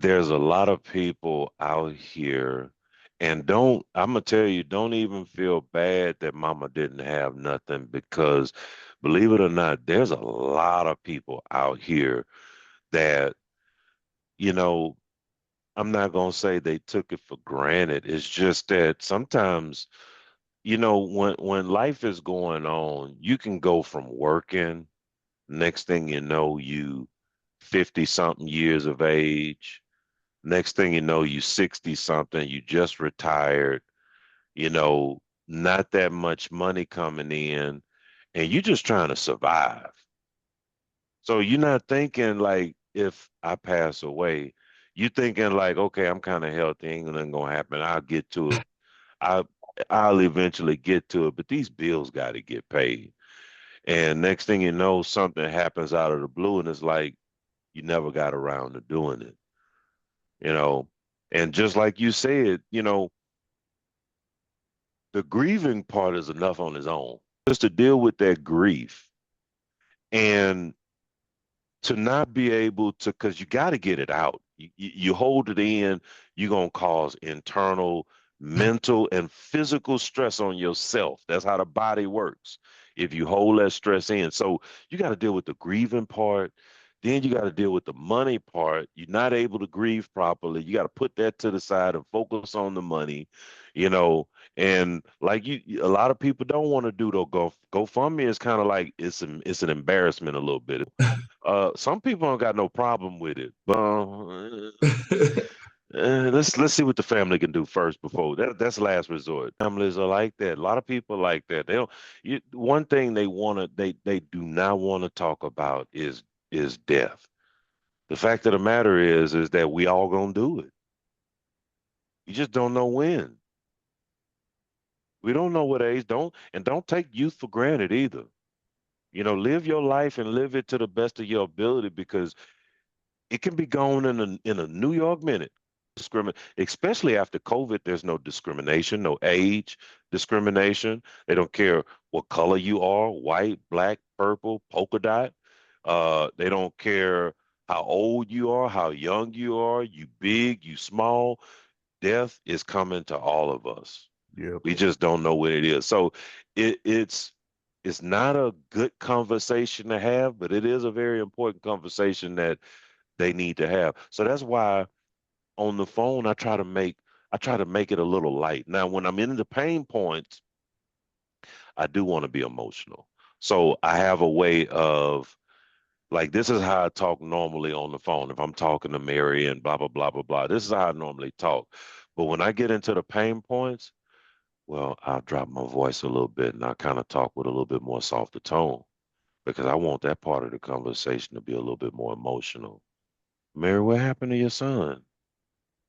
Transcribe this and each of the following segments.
there's a lot of people out here, and I'm gonna tell you, don't even feel bad that mama didn't have nothing because believe it or not, there's a lot of people out here that, you know, I'm not gonna say they took it for granted. It's just that sometimes, when life is going on, you can go from working, next thing you know, you 50 something years of age. Next thing you know, you 60 something, you just retired, you know, not that much money coming in, and you're just trying to survive. So you're not thinking like if I pass away, you thinking like, okay, I'm kind of healthy, ain't nothing gonna happen. I'll get to it. I I'll eventually get to it, but these bills got to get paid. And next thing you know, something happens out of the blue, and it's like you never got around to doing it, you know. And just like you said, the grieving part is enough on its own. Just to deal with that grief and to not be able to, because you got to get it out. You hold it in, you're going to cause internal, mental, and physical stress on yourself. That's how the body works if you hold that stress in. So you got to deal with the grieving part. Then you got to deal with the money part. You're not able to grieve properly. You got to put that to the side and focus on the money, you know. And like a lot of people don't want to do though. GoFundMe is kind of like it's an embarrassment a little bit. Some people don't got no problem with it, but let's see what the family can do first before that's last resort. Families are like that. A lot of people like that. They don't. One thing they do not want to talk about is death. The fact of the matter is that we all gonna do it. You just don't know when. We don't know what age. Don't take youth for granted either. Live your life and live it to the best of your ability because it can be gone in a New York minute. Especially after COVID, there's no discrimination, no age discrimination. They don't care what color you are, white, black, purple, polka dot. They don't care how old you are, how young you are, you big, you small. Death is coming to all of us. Yep. We just don't know what it is. So it's not a good conversation to have, but it is a very important conversation that they need to have. So that's why on the phone I try to make it a little light. Now when I'm in the pain points, I do want to be emotional. So I have a way of like this is how I talk normally on the phone. If I'm talking to Mary and blah blah blah blah blah, this is how I normally talk. But when I get into the pain points, well, I'll drop my voice a little bit and I kind of talk with a little bit more softer tone because I want that part of the conversation to be a little bit more emotional. Mary, what happened to your son?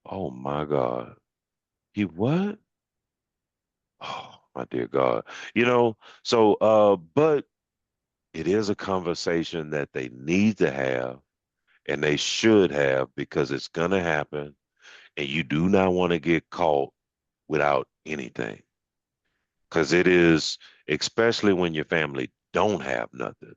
Oh my God. He what? Oh, my dear God. But it is a conversation that they need to have and they should have because it's gonna happen and you do not want to get caught without anything. Because it is, especially when your family don't have nothing.